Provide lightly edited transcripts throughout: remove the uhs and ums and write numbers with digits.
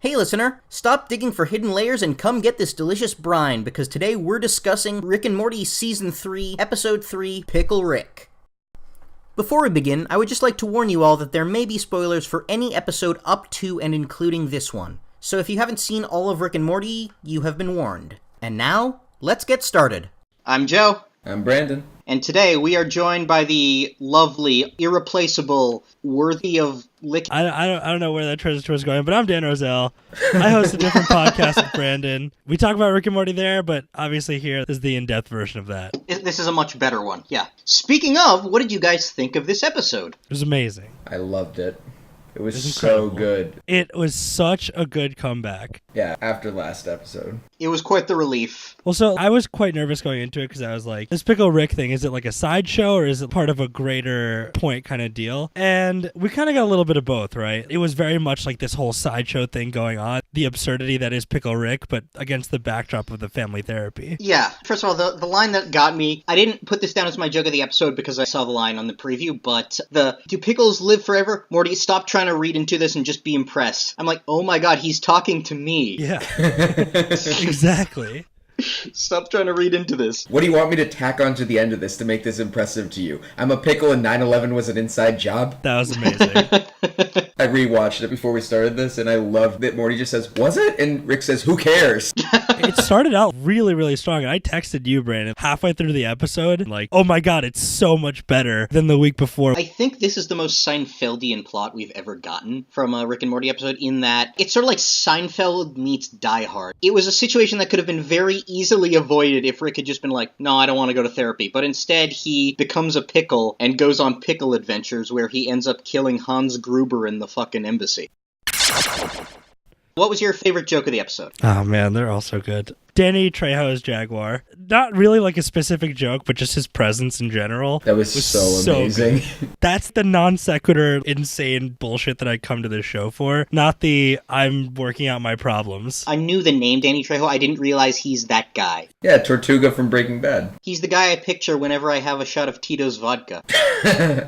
Hey listener, stop digging for hidden layers and come get this delicious brine, because today we're discussing Rick and Morty Season 3, Episode 3, Pickle Rick. Before we begin, I would just like to warn you all that there may be spoilers for any episode up to and including this one. So if you haven't seen all of Rick and Morty, you have been warned. And now, let's get started. I'm Joe. I'm Brandon. And today we are joined by the lovely, irreplaceable, worthy of lick... I don't know where that transition was going, but I'm Dan Rozel. I host a different podcast with Brandon. We talk about Rick and Morty there, but obviously here is the in-depth version of that. This is a much better one, yeah. Speaking of, what did you guys think of this episode? It was amazing. I loved it. It was incredible. So good. It was such a good comeback. Yeah, after last episode. It was quite the relief. Well, so I was quite nervous going into it because I was like, this Pickle Rick thing, is it like a sideshow or is it part of a greater point kind of deal? And we kind of got a little bit of both, right? It was very much like this whole sideshow thing going on, the absurdity that is Pickle Rick, but against the backdrop of the family therapy. Yeah. First of all, the line that got me, I didn't put this down as my joke of the episode because I saw the line on the preview, but do pickles live forever? Morty, stop trying to read into this and just be impressed. I'm like, oh my god, he's talking to me. Yeah. Exactly. Stop trying to read into this. What do you want me to tack onto the end of this to make this impressive to you? I'm a pickle and 9/11 was an inside job? That was amazing. I rewatched it before we started this, and I love that Morty just says, was it? And Rick says, who cares? It started out really, really strong. I texted you, Brandon, halfway through the episode, like, oh my god, it's so much better than the week before. I think this is the most Seinfeldian plot we've ever gotten from a Rick and Morty episode, in that it's sort of like Seinfeld meets Die Hard. It was a situation that could have been very easily avoided if Rick had just been like, no, I don't want to go to therapy. But instead, he becomes a pickle and goes on pickle adventures where he ends up killing Hans Gruber in the fucking embassy. What was your favorite joke of the episode? Oh man, they're all so good. Danny Trejo's Jaguar. Not really like a specific joke, but just his presence in general. That was so amazing. That's the non sequitur, insane bullshit that I come to this show for. Not the I'm working out my problems. I knew the name Danny Trejo. I didn't realize he's that guy. Yeah, Tortuga from Breaking Bad. He's the guy I picture whenever I have a shot of Tito's vodka.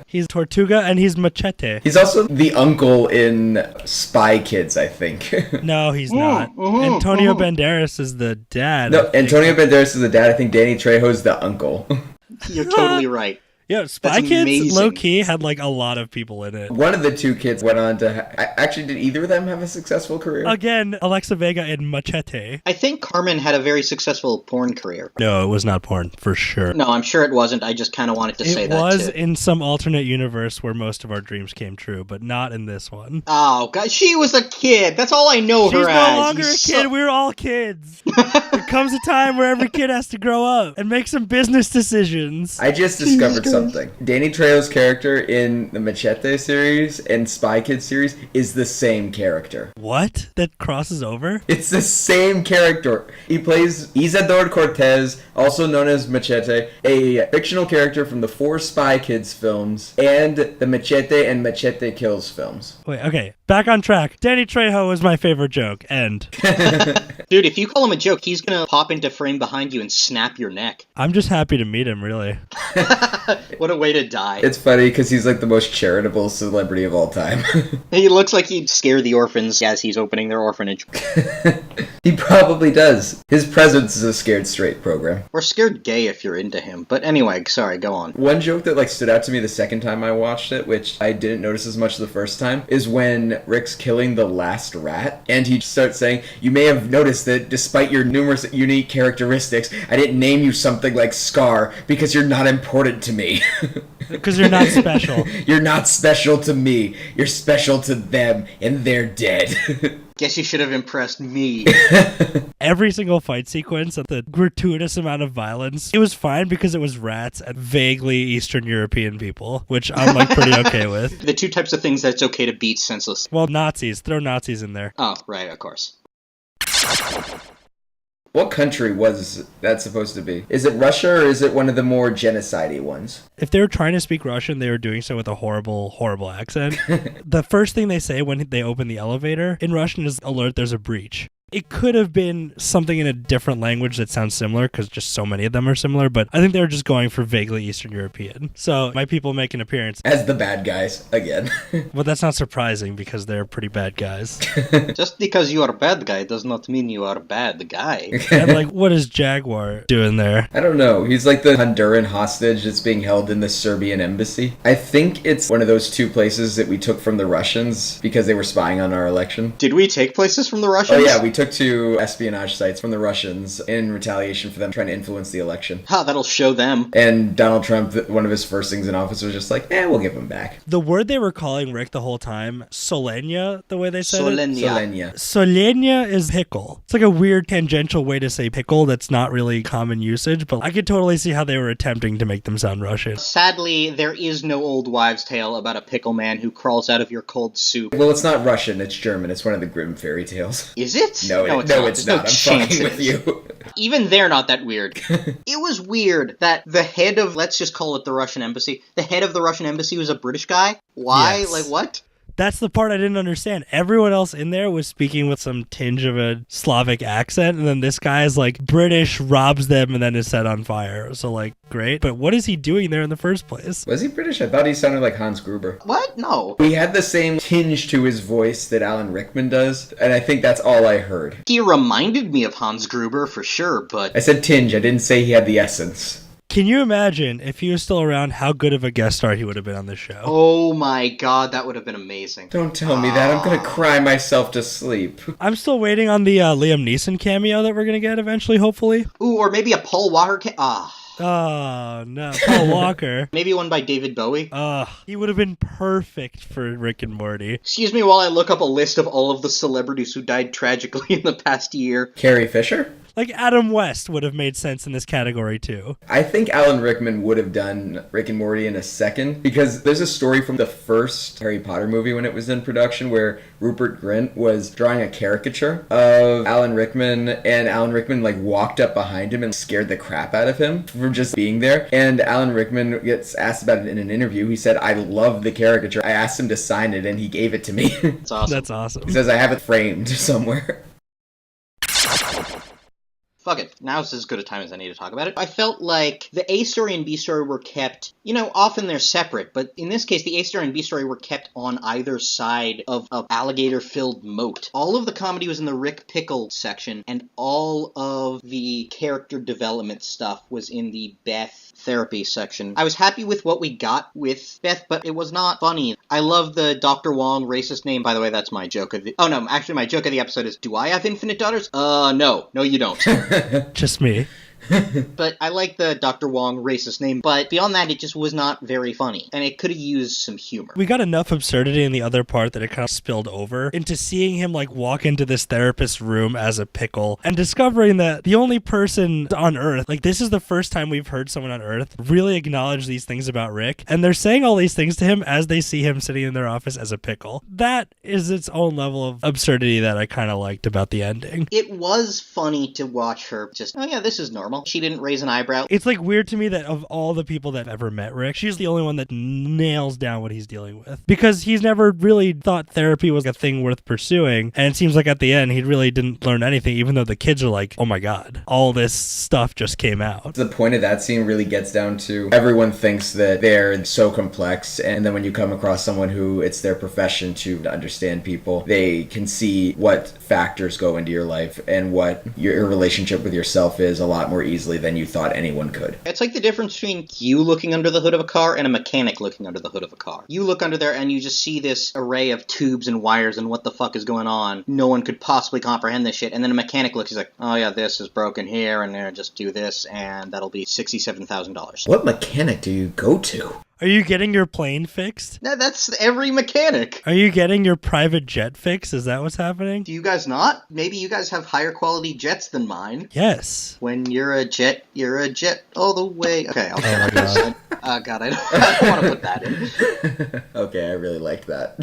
He's Tortuga and he's Machete. He's also the uncle in Spy Kids, I think. No, he's not. Antonio Banderas is the dad. No, Antonio Banderas is the dad. I think Danny Trejo's the uncle. You're totally right. Yeah, Spy Kids, low-key, had like a lot of people in it. One of the two kids went on to... Actually, did either of them have a successful career? Again, Alexa Vega in Machete. I think Carmen had a very successful porn career. No, it was not porn, for sure. No, I'm sure it wasn't. I just kind of wanted to say that, It was too. in some alternate universe where most of our dreams came true, but not in this one. Oh, God, she was a kid. That's all I know her as. She's no longer a kid. We're all kids. There comes a time where every kid has to grow up and make some business decisions. I just discovered something. Danny Trejo's character in the Machete series and Spy Kids series is the same character. What? That crosses over? It's the same character. He plays Isador Cortez, also known as Machete, a fictional character from the 4 Spy Kids films and the Machete and Machete Kills films. Wait, okay. Back on track. Danny Trejo was my favorite joke. End. Dude, if you call him a joke, he's gonna pop into frame behind you and snap your neck. I'm just happy to meet him, really. What a way to die. It's funny because he's like the most charitable celebrity of all time. He looks like he'd scare the orphans as he's opening their orphanage. He probably does. His presence is a scared straight program. Or scared gay if you're into him. But anyway, sorry, go on. One joke that stood out to me the second time I watched it, which I didn't notice as much the first time, is when Rick's killing the last rat, and he starts saying, you may have noticed that despite your numerous unique characteristics, I didn't name you something like Scar because you're not important to me. Because you're not special. You're not special to me. You're special to them, and they're dead. Guess you should have impressed me. Every single fight sequence at the gratuitous amount of violence, it was fine because it was rats and vaguely Eastern European people, which I'm like pretty okay with. The two types of things that it's okay to beat senseless. Well, Nazis. Throw Nazis in there. Oh, right, of course. What country was that supposed to be? Is it Russia or is it one of the more genocide-y ones? If they were trying to speak Russian, they were doing so with a horrible, horrible accent. The first thing they say when they open the elevator in Russian is, alert, there's a breach. It could have been something in a different language that sounds similar, because just so many of them are similar, but I think they were just going for vaguely Eastern European. So my people make an appearance. As the bad guys, again. But that's not surprising, because they're pretty bad guys. Just because you are a bad guy does not mean you are a bad guy. And like, what is Jaguar doing there? I don't know. He's like the Honduran hostage that's being held in the Serbian embassy. I think it's one of those two places that we took from the Russians because they were spying on our election. Did we take places from the Russians? Oh yeah, we took two espionage sites from the Russians in retaliation for them trying to influence the election. Ha, that'll show them. And Donald Trump, one of his first things in office was just like, we'll give him back. The word they were calling Rick the whole time, Solenia, the way they said it. Solenia. Solenia is pickle. It's like a weird tangential way to say pickle that's not really common usage, but I could totally see how they were attempting to make them sound Russian. Sadly, there is no old wives' tale about a pickle man who crawls out of your cold soup. Well, it's not Russian, it's German. It's one of the Grimm fairy tales. Is it? No, it's not. I'm fucking with you. Even they're not that weird. It was weird that the head of, let's just call it the Russian embassy, the head of the Russian embassy was a British guy? Why? Yes. Like, what? That's the part I didn't understand. Everyone else in there was speaking with some tinge of a Slavic accent, and then this guy is like British, robs them, and then is set on fire. So like, great. But what is he doing there in the first place? Was he British? I thought he sounded like Hans Gruber. What? No. He had the same tinge to his voice that Alan Rickman does, and I think that's all I heard. He reminded me of Hans Gruber for sure, but... I said tinge, I didn't say he had the essence. Can you imagine, if he was still around, how good of a guest star he would have been on this show? Oh my god, that would have been amazing. Don't tell me that. I'm gonna cry myself to sleep. I'm still waiting on the Liam Neeson cameo that we're gonna get eventually, hopefully. Ooh, or maybe a Paul Walker Oh, no. Paul Walker. Maybe one by David Bowie. He would have been perfect for Rick and Morty. Excuse me while I look up a list of all of the celebrities who died tragically in the past year. Carrie Fisher? Like, Adam West would have made sense in this category, too. I think Alan Rickman would have done Rick and Morty in a second, because there's a story from the first Harry Potter movie when it was in production where Rupert Grint was drawing a caricature of Alan Rickman, and Alan Rickman, like, walked up behind him and scared the crap out of him from just being there. And Alan Rickman gets asked about it in an interview. He said, I love the caricature. I asked him to sign it, and he gave it to me. That's awesome. That's awesome. He says, I have it framed somewhere. Fuck it. Now's as good a time as any to talk about it. I felt like the A story and B story were kept, often they're separate, but in this case, the A story and B story were kept on either side of an alligator-filled moat. All of the comedy was in the Rick Pickle section, and all of the character development stuff was in the Beth therapy section. I was happy with what we got with Beth, but it was not funny. I love the Dr. Wong racist name. By the way, that's my joke of the... Oh no, actually my joke of the episode is, do I have infinite daughters? No. No, you don't. Just me. But I like the Dr. Wong racist name, but beyond that, it just was not very funny, and it could have used some humor. We got enough absurdity in the other part that it kind of spilled over into seeing him like walk into this therapist's room as a pickle and discovering that the only person on Earth, like this is the first time we've heard someone on Earth really acknowledge these things about Rick, and they're saying all these things to him as they see him sitting in their office as a pickle. That is its own level of absurdity that I kind of liked about the ending. It was funny to watch her just, oh yeah, this is normal. She didn't raise an eyebrow. It's like weird to me that of all the people that have ever met Rick, she's the only one that nails down what he's dealing with. Because he's never really thought therapy was a thing worth pursuing. And it seems like at the end, he really didn't learn anything, even though the kids are like, oh my God, all this stuff just came out. The point of that scene really gets down to everyone thinks that they're so complex. And then when you come across someone who it's their profession to understand people, they can see what factors go into your life and what your relationship with yourself is a lot more easily than you thought anyone could. It's like the difference between you looking under the hood of a car and a mechanic looking under the hood of a car. You look under there and you just see this array of tubes and wires and what the fuck is going on. No one could possibly comprehend this shit. And then a mechanic looks, he's like, oh yeah, this is broken here and there, just do this and that'll be $67,000. What mechanic do you go to? Are you getting your plane fixed? No, that's every mechanic. Are you getting your private jet fixed? Is that what's happening? Do you guys not? Maybe you guys have higher quality jets than mine. Yes. When you're a jet all the way. Okay, I'll Oh my God. God, I don't want to put that in. Okay, I really liked that.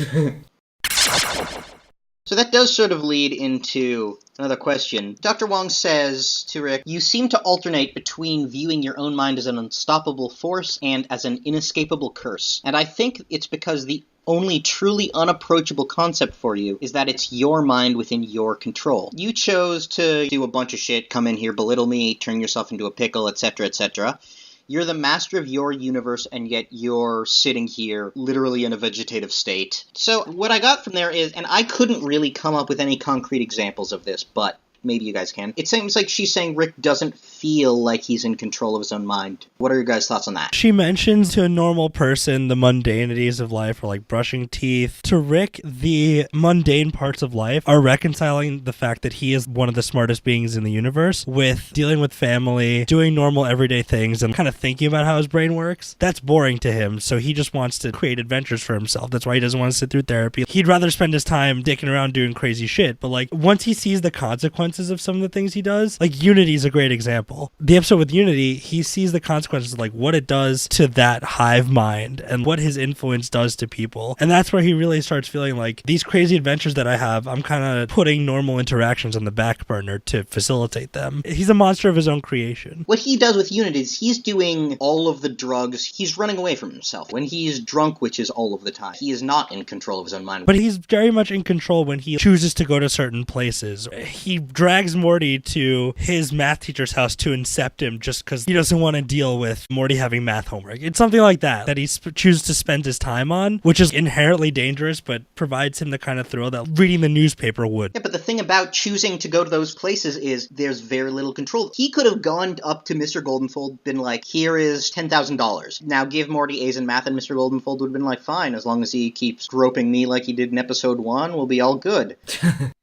So that does sort of lead into another question. Dr. Wong says to Rick, you seem to alternate between viewing your own mind as an unstoppable force and as an inescapable curse. And I think it's because the only truly unapproachable concept for you is that it's your mind within your control. You chose to do a bunch of shit, come in here, belittle me, turn yourself into a pickle, etc., etc. You're the master of your universe, and yet you're sitting here literally in a vegetative state. So what I got from there is, and I couldn't really come up with any concrete examples of this, but maybe you guys can. It seems like she's saying Rick doesn't feel like he's in control of his own mind. What are your guys' thoughts on that? She mentions to a normal person the mundanities of life, or like brushing teeth. To Rick, the mundane parts of life are reconciling the fact that he is one of the smartest beings in the universe with dealing with family, doing normal everyday things, and kind of thinking about how his brain works. That's boring to him, so he just wants to create adventures for himself. That's why he doesn't want to sit through therapy. He'd rather spend his time dicking around doing crazy shit, but like once he sees the consequences of some of the things he does, like Unity is a great example. The episode with Unity, he sees the consequences of like what it does to that hive mind and what his influence does to people. And that's where he really starts feeling like these crazy adventures that I have, I'm kind of putting normal interactions on the back burner to facilitate them. He's a monster of his own creation. What he does with Unity is he's doing all of the drugs. He's running away from himself. When he's drunk, which is all of the time, he is not in control of his own mind. But he's very much in control when he chooses to go to certain places. He drags Morty to his math teacher's house to incept him just because he doesn't want to deal with Morty having math homework. It's something like that he chooses to spend his time on, which is inherently dangerous, but provides him the kind of thrill that reading the newspaper would. Yeah, but the thing about choosing to go to those places is there's very little control. He could have gone up to Mr. Goldenfold, been like, here is $10,000. Now give Morty A's in math, and Mr. Goldenfold would have been like, fine, as long as he keeps groping me like he did in episode 1, we'll be all good.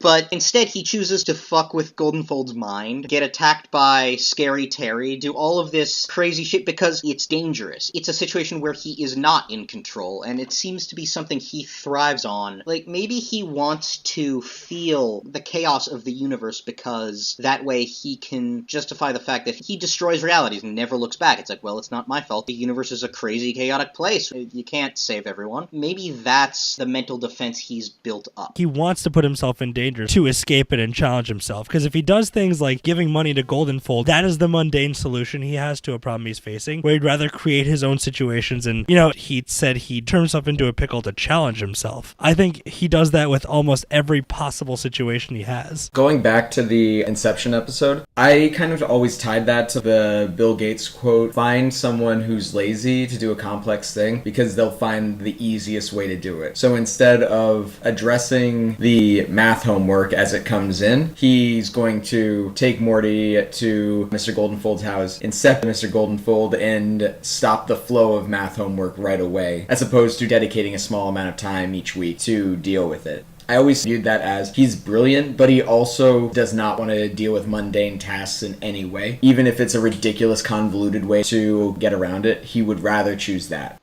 But instead, he chooses to fuck with Goldenfold's mind, get attacked by Scary Terry, do all of this crazy shit because it's dangerous. It's a situation where he is not in control, and it seems to be something he thrives on. Like, maybe he wants to feel the chaos of the universe because that way he can justify the fact that he destroys realities and never looks back. It's like, well, it's not my fault. The universe is a crazy, chaotic place. You can't save everyone. Maybe that's the mental defense he's built up. He wants to put himself in danger to escape it and challenge himself, because if he does things like giving money to Goldenfold, that is the mundane solution he has to a problem he's facing, where he'd rather create his own situations. And, he said he'd turn himself into a pickle to challenge himself. I think he does that with almost every possible situation he has. Going back to the Inception episode, I kind of always tied that to the Bill Gates quote, find someone who's lazy to do a complex thing because they'll find the easiest way to do it. So instead of addressing the math homework as it comes in, he's going to take Morty to Mr. Goldenfold's house, incept Mr. Goldenfold, and stop the flow of math homework right away, as opposed to dedicating a small amount of time each week to deal with it. I always viewed that as he's brilliant, but he also does not want to deal with mundane tasks in any way. Even if it's a ridiculous, convoluted way to get around it, he would rather choose that.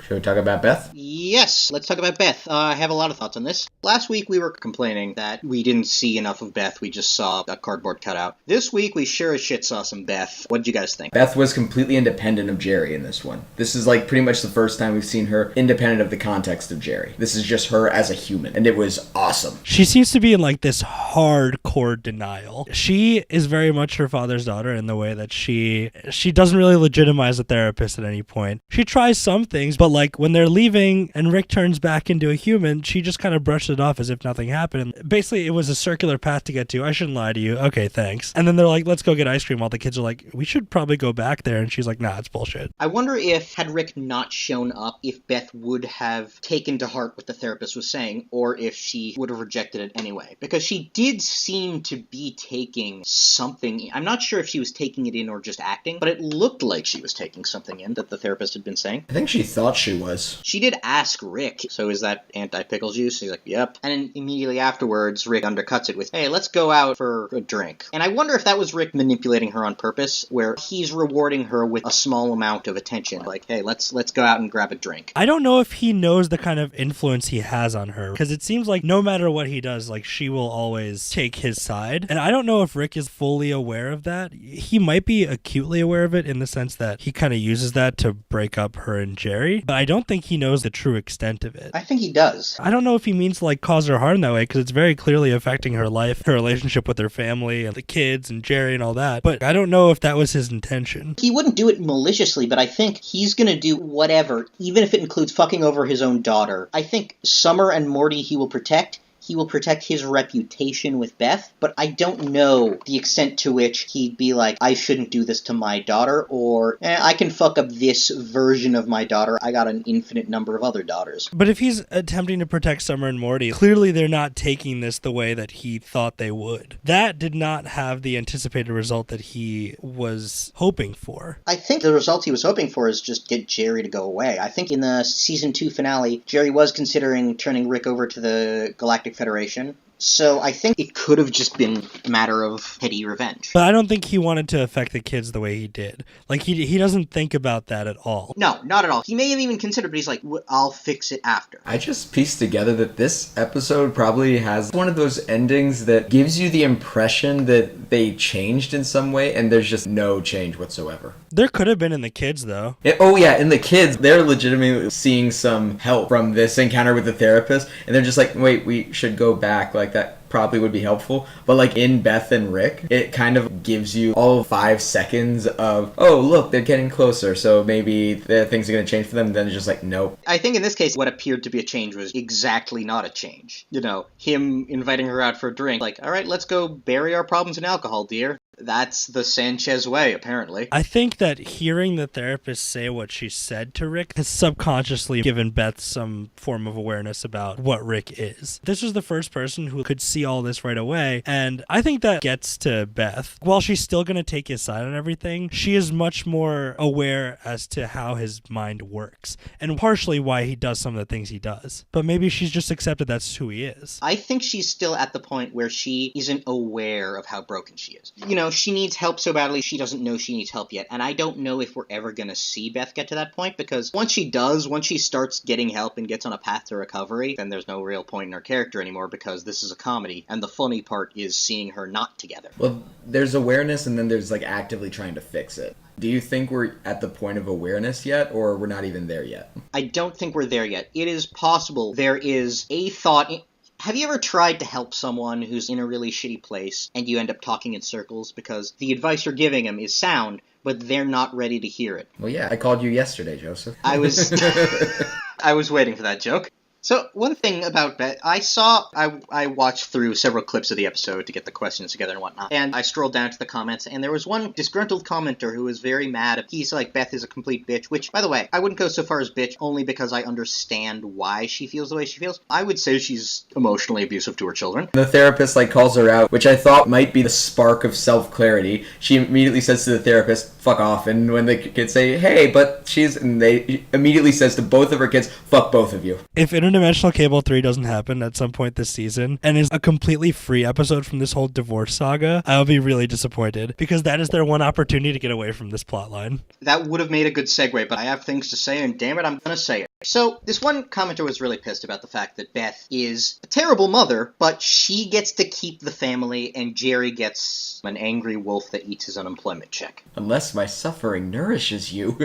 Should we talk about Beth? Yes, let's talk about Beth. I have a lot of thoughts on this. Last week we were complaining that we didn't see enough of Beth, we just saw a cardboard cutout. This week we sure as shit saw some Beth. What did you guys think? Beth was completely independent of Jerry in this one. This is like pretty much the first time we've seen her independent of the context of Jerry. This is just her as a human, and it was awesome. She seems to be in like this hardcore denial. She is very much her father's daughter in the way that she doesn't really legitimize a therapist at any point. She tries some things, but like when they're leaving and Rick turns back into a human, she just kind of brushed it off as if nothing happened. Basically, it was a circular path to get to. I shouldn't lie to you. Okay, thanks. And then they're like, let's go get ice cream, while the kids are like, we should probably go back there. And she's like, nah, it's bullshit. I wonder if, had Rick not shown up, if Beth would have taken to heart what the therapist was saying, or if she would have rejected it anyway. Because she did seem to be taking something. I'm not sure if she was taking it in or just acting, but it looked like she was taking something in that the therapist had been saying. I think she thought she was. She did ask Rick, so is that anti-pickle juice? He's like, yep. And then immediately afterwards, Rick undercuts it with, hey, let's go out for a drink. And I wonder if that was Rick manipulating her on purpose, where he's rewarding her with a small amount of attention. Like, hey, let's go out and grab a drink. I don't know if he knows the kind of influence he has on her, because it seems like no matter what he does, like, she will always take his side. And I don't know if Rick is fully aware of that. He might be acutely aware of it in the sense that he kind of uses that to break up her and Jerry. But but I don't think he knows the true extent of it. I think he does. I don't know if he means to, like, cause her harm that way, because it's very clearly affecting her life, her relationship with her family, and the kids, and Jerry, and all that. But I don't know if that was his intention. He wouldn't do it maliciously, but I think he's gonna do whatever, even if it includes fucking over his own daughter. I think Summer and Morty he will protect. He will protect his reputation with Beth, but I don't know the extent to which he'd be like, I shouldn't do this to my daughter, or I can fuck up this version of my daughter. I got an infinite number of other daughters. But if he's attempting to protect Summer and Morty, clearly they're not taking this the way that he thought they would. That did not have the anticipated result that he was hoping for. I think the result he was hoping for is just get Jerry to go away. I think in the season 2 finale, Jerry was considering turning Rick over to the Galactic Federation. So I think it could have just been a matter of petty revenge. But I don't think he wanted to affect the kids the way he did. Like, he doesn't think about that at all. No, not at all. He may have even considered, but he's like, I'll fix it after. I just pieced together that this episode probably has one of those endings that gives you the impression that they changed in some way, and there's just no change whatsoever. There could have been in the kids, though. In the kids, they're legitimately seeing some help from this encounter with the therapist, and they're just like, wait, we should go back. Like, that probably would be helpful. But like in Beth and Rick, it kind of gives you all 5 seconds of, oh, look, they're getting closer, so maybe things are going to change for them. And then it's just like, nope. I think in this case, what appeared to be a change was exactly not a change. You know, him inviting her out for a drink, like, all right, let's go bury our problems in alcohol, dear. That's the Sanchez way, apparently. I think that hearing the therapist say what she said to Rick has subconsciously given Beth some form of awareness about what Rick is. This was the first person who could see all this right away, and I think that gets to Beth. While she's still going to take his side on everything, she is much more aware as to how his mind works, and partially why he does some of the things he does. But maybe she's just accepted that's who he is. I think she's still at the point where she isn't aware of how broken she is. You know, she needs help so badly, she doesn't know she needs help yet. And I don't know if we're ever going to see Beth get to that point, because once she starts getting help and gets on a path to recovery, then there's no real point in her character anymore, because this is a comedy, and the funny part is seeing her not together. Well, there's awareness, and then there's like actively trying to fix it. Do you think we're at the point of awareness yet, or we're not even there yet? I don't think we're there yet. It is possible there is a thought... Have you ever tried to help someone who's in a really shitty place and you end up talking in circles because the advice you're giving them is sound, but they're not ready to hear it? Well, yeah, I called you yesterday, Joseph. I was waiting for that joke. So, one thing about Beth, I watched through several clips of the episode to get the questions together and whatnot, and I strolled down to the comments, and there was one disgruntled commenter who was very mad. He's like, Beth is a complete bitch, which, by the way, I wouldn't go so far as bitch, only because I understand why she feels the way she feels. I would say she's emotionally abusive to her children. The therapist, calls her out, which I thought might be the spark of self-clarity. She immediately says to the therapist, fuck off, and when the kids say, hey, but they immediately says to both of her kids, fuck both of you. If Interdimensional Cable 3 doesn't happen at some point this season and is a completely free episode from this whole divorce saga, I'll be really disappointed, because that is their one opportunity to get away from this plotline. That would have made a good segue, but I have things to say, and damn it, I'm gonna say it. So, this one commenter was really pissed about the fact that Beth is a terrible mother, but she gets to keep the family, and Jerry gets an angry wolf that eats his unemployment check. Unless my suffering nourishes you.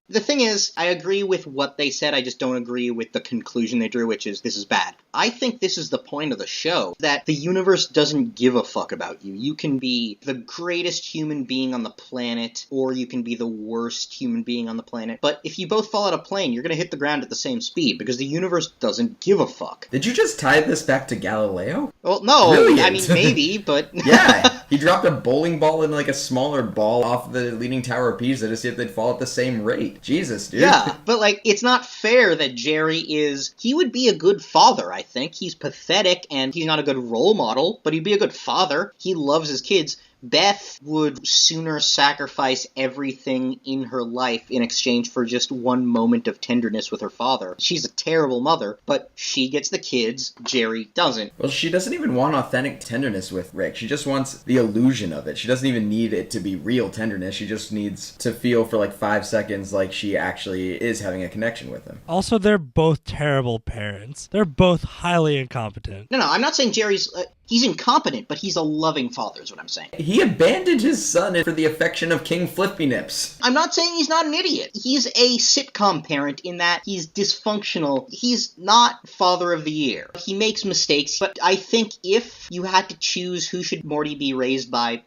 The thing is, I agree with what they said, I just don't agree with the conclusion they drew, which is, this is bad. I think this is the point of the show, that the universe doesn't give a fuck about you. You can be the greatest human being on the planet, or you can be the worst human being on the planet, but if you both fall out of a plane, you're gonna hit the ground at the same speed, because the universe doesn't give a fuck. Did you just tie this back to Galileo? Well, no, Brilliant. I mean, maybe, but... Yeah, he dropped a bowling ball and a smaller ball off the Leaning Tower of Pisa to see if they'd fall at the same rate. Jesus, dude. Yeah, but it's not fair that Jerry he would be a good father, I think. He's pathetic and he's not a good role model, but he'd be a good father. He loves his kids. Beth would sooner sacrifice everything in her life in exchange for just one moment of tenderness with her father. She's a terrible mother, but she gets the kids, Jerry doesn't. Well, she doesn't even want authentic tenderness with Rick. She just wants the illusion of it. She doesn't even need it to be real tenderness. She just needs to feel for 5 seconds like she actually is having a connection with him. Also, they're both terrible parents. They're both highly incompetent. No, I'm not saying Jerry's... He's incompetent, but he's a loving father, is what I'm saying. He abandoned his son for the affection of King Flippy Nips. I'm not saying he's not an idiot. He's a sitcom parent in that he's dysfunctional. He's not Father of the Year. He makes mistakes, but I think if you had to choose who should Morty be raised by,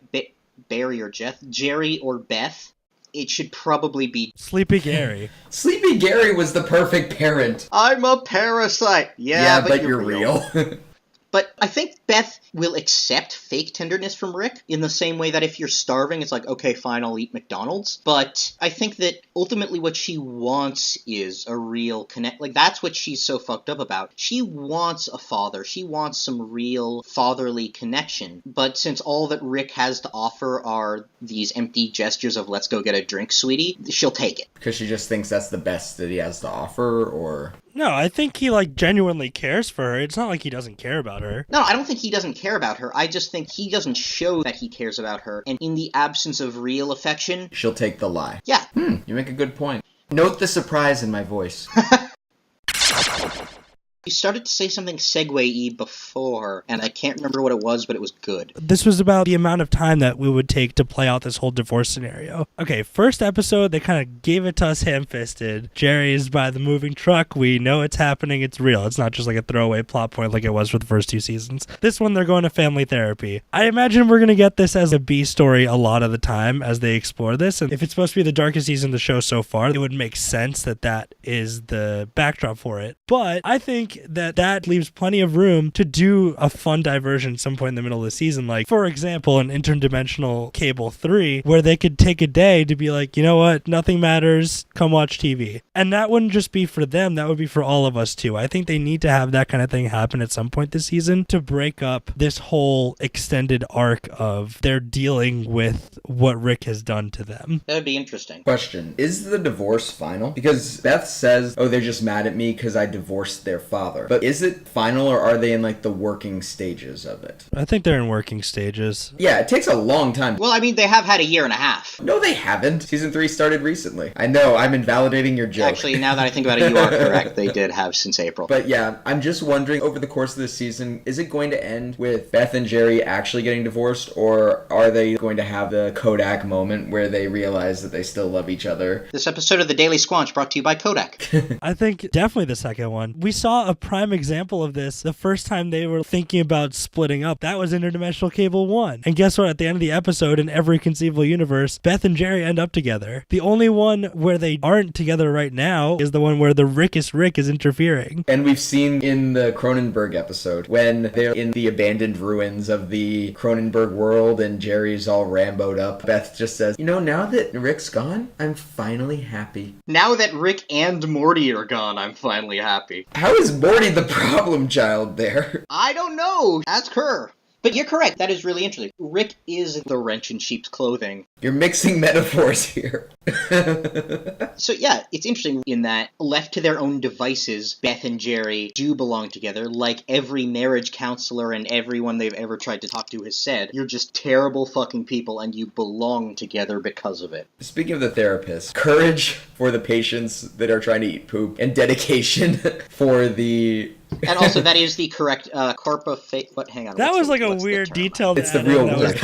Barry or Jerry or Beth, it should probably be Sleepy Gary. Sleepy Gary was the perfect parent. I'm a parasite. Yeah, but you're real. But I think Beth will accept fake tenderness from Rick in the same way that if you're starving, it's like, okay, fine, I'll eat McDonald's. But I think that ultimately what she wants is a real connect. Like, that's what she's so fucked up about. She wants a father. She wants some real fatherly connection. But since all that Rick has to offer are these empty gestures of let's go get a drink, sweetie, she'll take it. Because she just thinks that's the best that he has to offer, or... No, I think he, genuinely cares for her. It's not like he doesn't care about her. No, I don't think he doesn't care about her. I just think he doesn't show that he cares about her. And in the absence of real affection... she'll take the lie. Yeah. You make a good point. Note the surprise in my voice. You started to say something segue-y before, and I can't remember what it was, but it was good. This was about the amount of time that we would take to play out this whole divorce scenario. Okay, first episode, they kind of gave it to us ham-fisted. Jerry's by the moving truck. We know it's happening. It's real. It's not just like a throwaway plot point like it was for the first 2 seasons. This one, they're going to family therapy. I imagine we're going to get this as a B story a lot of the time as they explore this. And if it's supposed to be the darkest season of the show so far, it would make sense that that is the backdrop for it. But I think that leaves plenty of room to do a fun diversion at some point in the middle of the season. Like, for example, an interdimensional Cable 3, where they could take a day to be like, you know what, nothing matters, come watch TV. And that wouldn't just be for them, that would be for all of us too. I think they need to have that kind of thing happen at some point this season to break up this whole extended arc of their dealing with what Rick has done to them. That would be interesting. Question. Is the divorce final? Because Beth says, oh, they're just mad at me because I divorced their father. But is it final, or are they in the working stages of it? I think they're in working stages. Yeah, it takes a long time. Well, I mean, they have had a year and a half. No, they haven't. Season 3 started recently. I know, I'm invalidating your joke. Actually, now that I think about it, you are correct. They did have since April. But yeah, I'm just wondering, over the course of this season, is it going to end with Beth and Jerry actually getting divorced, or are they going to have the Kodak moment where they realize that they still love each other? This episode of the Daily Squanch brought to you by Kodak. I think definitely the second one. We saw a prime example of this the first time they were thinking about splitting up. That was Interdimensional Cable 1. And guess what? At the end of the episode, in every conceivable universe, Beth and Jerry end up together. The only one where they aren't together right now is the one where the Rickest Rick is interfering. And we've seen in the Cronenberg episode, when they're in the abandoned ruins of the Cronenberg world and Jerry's all Rambo'd up, Beth just says, you know, now that Rick's gone, I'm finally happy. Now that Rick and Morty are gone, I'm finally happy. How is Morty the problem child there? I don't know. Ask her. But you're correct. That is really interesting. Rick is the wrench in sheep's clothing. You're mixing metaphors here. So yeah, it's interesting in that, left to their own devices, Beth and Jerry do belong together, like every marriage counselor and everyone they've ever tried to talk to has said. You're just terrible fucking people and you belong together because of it. Speaking of the therapist, courage for the patients that are trying to eat poop, and dedication for the... And also, that is the correct hang on. That was like a weird detail. It's the real word.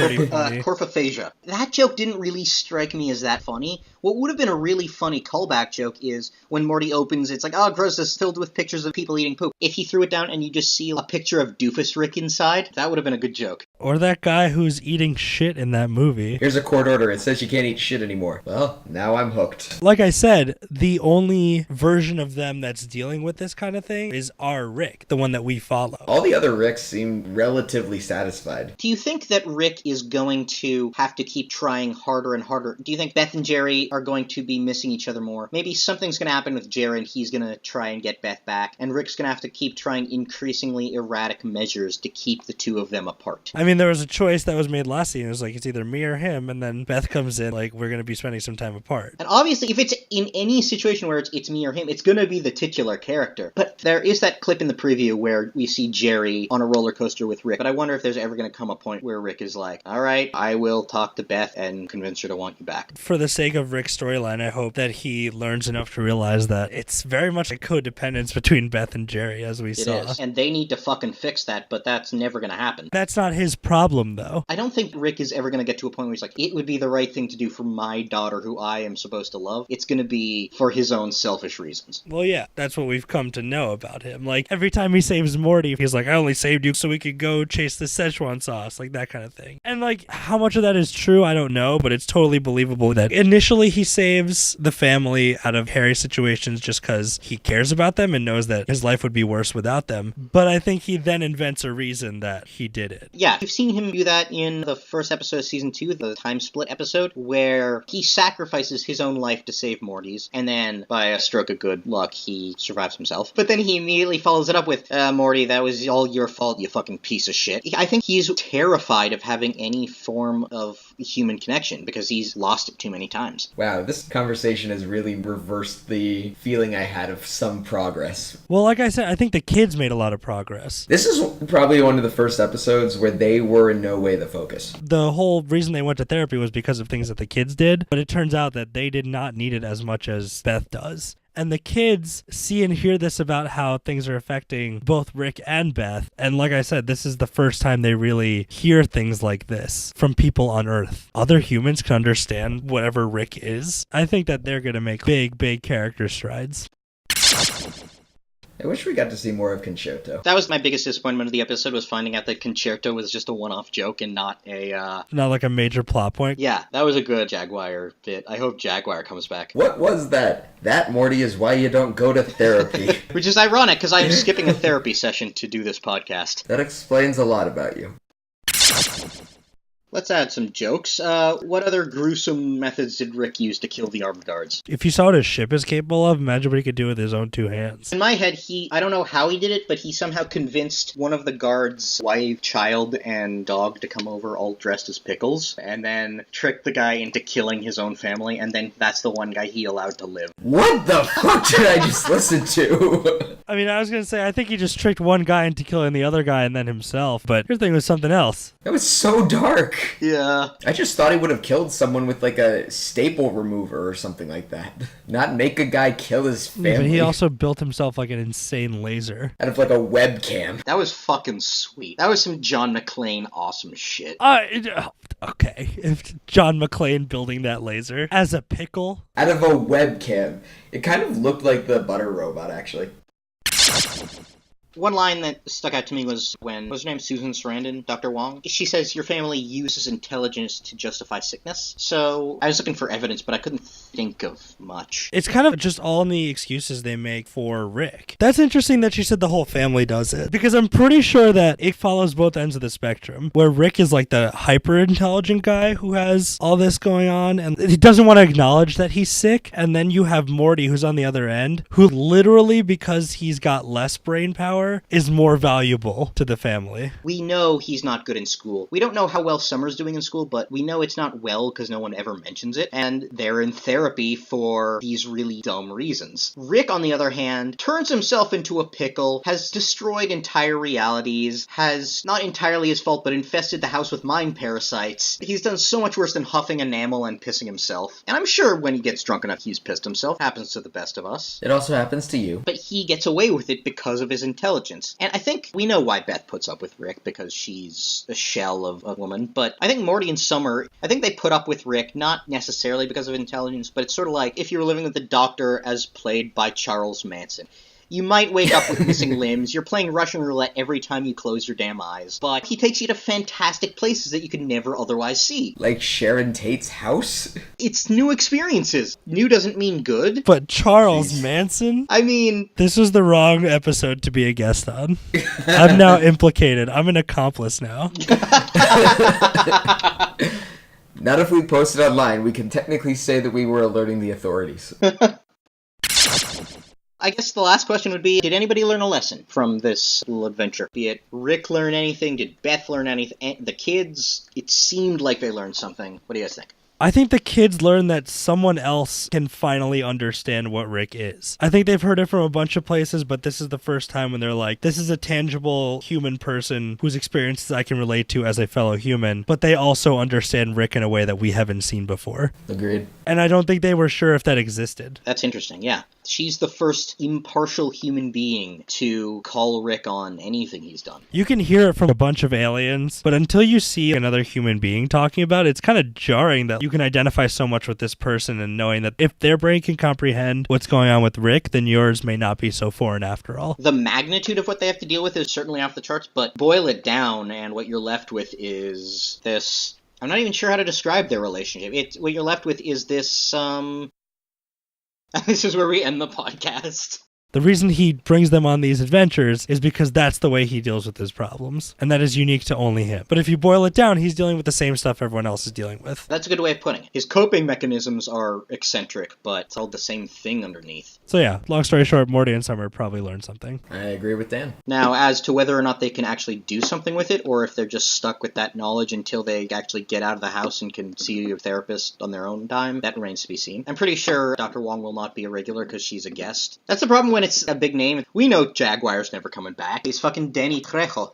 Corpophagia. That joke didn't really strike me as that funny. What would have been a really funny callback joke is when Morty opens, it's like, oh, gross, it's filled with pictures of people eating poop. If he threw it down and you just see a picture of Doofus Rick inside, that would have been a good joke. Or that guy who's eating shit in that movie. Here's a court order. It says you can't eat shit anymore. Well, now I'm hooked. Like I said, the only version of them that's dealing with this kind of thing is our Rick, the one that we follow. All the other Ricks seem relatively satisfied. Do you think that Rick is going to have to keep trying harder and harder? Do you think Beth and Jerry are going to be missing each other more? Maybe something's going to happen with Jerry and he's going to try and get Beth back, and Rick's going to have to keep trying increasingly erratic measures to keep the two of them apart. I mean, there was a choice that was made last season. It was like, it's either me or him, and then Beth comes in, like, we're going to be spending some time apart. And obviously, if it's in any situation where it's me or him, it's going to be the titular character. But there is that clip clip in the preview where we see Jerry on a roller coaster with Rick, but I wonder if there's ever going to come a point where Rick is like, all right, I will talk to Beth and convince her to want you back. For the sake of Rick's storyline, I hope that he learns enough to realize that it's very much a codependence between Beth and Jerry, as we saw. It is, and they need to fucking fix that, but that's never going to happen. That's not his problem, though. I don't think Rick is ever going to get to a point where he's like, it would be the right thing to do for my daughter who I am supposed to love. It's going to be for his own selfish reasons. Well, yeah, that's what we've come to know about him. Like, every time he saves Morty, he's like, I only saved you so we could go chase the Szechuan sauce, like that kind of thing. And, like, how much of that is true, I don't know, but it's totally believable that initially he saves the family out of hairy situations just because he cares about them and knows that his life would be worse without them. But I think he then invents a reason that he did it. Yeah, you've seen him do that in the first episode of season 2, the time split episode, where he sacrifices his own life to save Morty's, and then by a stroke of good luck, he survives himself. But then he immediately follows it up with, Morty, that was all your fault, you fucking piece of shit. I think he's terrified of having any form of human connection because he's lost it too many times. Wow, this conversation has really reversed the feeling I had of some progress. Well, like I said, I think the kids made a lot of progress. This is probably one of the first episodes where they were in no way the focus. The whole reason they went to therapy was because of things that the kids did, but it turns out that they did not need it as much as Beth does. And the kids see and hear this about how things are affecting both Rick and Beth. And like I said, this is the first time they really hear things like this from people on Earth. Other humans can understand whatever Rick is. I think that they're going to make big, big character strides. I wish we got to see more of Concerto. That was my biggest disappointment of the episode, was finding out that Concerto was just a one-off joke and not a, Not like a major plot point? Yeah, that was a good Jaguar bit. I hope Jaguar comes back. What was that? That, Morty, is why you don't go to therapy. Which is ironic, because I'm skipping a therapy session to do this podcast. That explains a lot about you. Let's add some jokes. What other gruesome methods did Rick use to kill the armed guards? If you saw what his ship is capable of, imagine what he could do with his own 2 hands. In my head, I don't know how he did it, but he somehow convinced one of the guards' wife, child, and dog to come over all dressed as pickles, and then tricked the guy into killing his own family, and then that's the one guy he allowed to live. What the fuck did I just listen to? I mean, I was going to say, I think he just tricked one guy into killing the other guy and then himself, but your thing was something else. That was so dark. Yeah. I just thought he would have killed someone with like a staple remover or something like that. Not make a guy kill his family. But he also built himself like an insane laser. Out of like a webcam. That was fucking sweet. That was some John McClane awesome shit. Okay. If John McClane building that laser as a pickle. Out of a webcam. It kind of looked like the butter robot, actually. One line that stuck out to me was when, what was her name, Susan Sarandon, Dr. Wong? She says, your family uses intelligence to justify sickness. So I was looking for evidence, but I couldn't think of much. It's kind of just all in the excuses they make for Rick. That's interesting that she said the whole family does it, because I'm pretty sure that it follows both ends of the spectrum, where Rick is like the hyper-intelligent guy who has all this going on, and he doesn't want to acknowledge that he's sick, and then you have Morty, who's on the other end, who literally, because he's got less brain power, is more valuable to the family. We know he's not good in school. We don't know how well Summer's doing in school, but we know it's not well because no one ever mentions it, and they're in therapy for these really dumb reasons. Rick, on the other hand, turns himself into a pickle, has destroyed entire realities, has, not entirely his fault, but infested the house with mind parasites. He's done so much worse than huffing enamel and pissing himself. And I'm sure when he gets drunk enough, he's pissed himself. Happens to the best of us. It also happens to you. But he gets away with it because of his intelligence. And I think we know why Beth puts up with Rick, because she's a shell of a woman. But I think Morty and Summer, I think they put up with Rick not necessarily because of intelligence, but it's sort of like if you were living with the Doctor as played by Charles Manson. You might wake up with missing limbs, you're playing Russian roulette every time you close your damn eyes, but he takes you to fantastic places that you could never otherwise see. Like Sharon Tate's house? It's new experiences. New doesn't mean good. But Charles Manson? I mean... This was the wrong episode to be a guest on. I'm now implicated. I'm an accomplice now. Not if we post it online. We can technically say that we were alerting the authorities. I guess the last question would be, did anybody learn a lesson from this little adventure? Be it Rick learn anything? Did Beth learn anything? The kids, it seemed like they learned something. What do you guys think? I think the kids learn that someone else can finally understand what Rick is. I think they've heard it from a bunch of places, but this is the first time when they're like, this is a tangible human person whose experiences I can relate to as a fellow human, but they also understand Rick in a way that we haven't seen before. Agreed. And I don't think they were sure if that existed. That's interesting, yeah. She's the first impartial human being to call Rick on anything he's done. You can hear it from a bunch of aliens, but until you see another human being talking about it, it's kind of jarring that you can identify so much with this person and knowing that if their brain can comprehend what's going on with Rick, then yours may not be so foreign after all. The magnitude of what they have to deal with is certainly off the charts, but boil it down and what you're left with is this... I'm not even sure how to describe their relationship. What you're left with is this, This is where we end the podcast. The reason he brings them on these adventures is because that's the way he deals with his problems, and that is unique to only him. But if you boil it down, he's dealing with the same stuff everyone else is dealing with. That's a good way of putting it. His coping mechanisms are eccentric, but it's all the same thing underneath. So yeah, long story short, Morty and Summer probably learned something. I agree with Dan. Now, as to whether or not they can actually do something with it, or if they're just stuck with that knowledge until they actually get out of the house and can see a therapist on their own dime, that remains to be seen. I'm pretty sure Dr. Wong will not be a regular because she's a guest. That's the problem when it's a big name. We know Jaguar's never coming back. He's fucking Danny Trejo.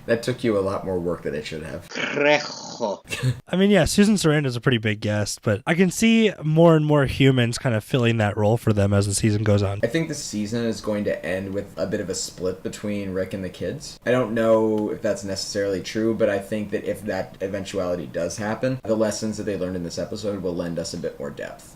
That took you a lot more work than it should have. Trejo. I mean, yeah, Susan Sarandon's a pretty big guest, but I can see more and more humans kind of filling that role for them as the season goes on. I think the season is going to end with a bit of a split between Rick and the kids. I don't know if that's necessarily true, but I think that if that eventuality does happen, the lessons that they learned in this episode will lend us a bit more depth.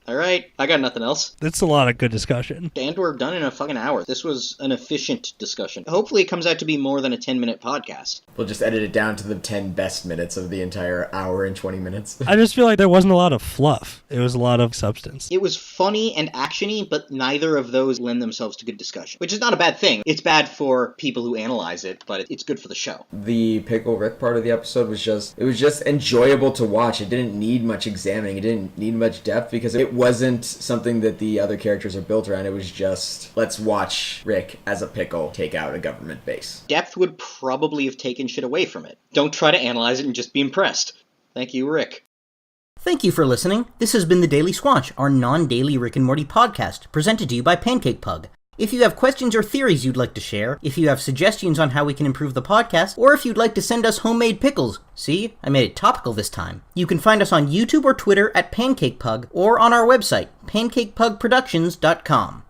All right, I got nothing else. That's a lot of good discussion. And we're done in a fucking hour. This was an efficient discussion. Hopefully it comes out to be more than a 10-minute podcast. We'll just edit it down to the 10 best minutes of the entire hour and 20 minutes. I just feel like there wasn't a lot of fluff. It was a lot of substance. It was funny and actiony, but neither of those lend themselves to good discussion, which is not a bad thing. It's bad for people who analyze it, but it's good for the show. The Pickle Rick part of the episode was just enjoyable to watch. It didn't need much examining. It didn't need much depth because it wasn't something that the other characters are built around. It was just, let's watch Rick as a pickle take out a government base. Depth would probably have taken shit away from it. Don't try to analyze it and just be impressed. Thank you, Rick. Thank you for listening. This has been the Daily Squanch, our non-daily Rick and Morty podcast, presented to you by Pancake. If you have questions or theories you'd like to share, if you have suggestions on how we can improve the podcast, or if you'd like to send us homemade pickles, see, I made it topical this time, you can find us on YouTube or Twitter at PancakePug, or on our website, pancakepugproductions.com.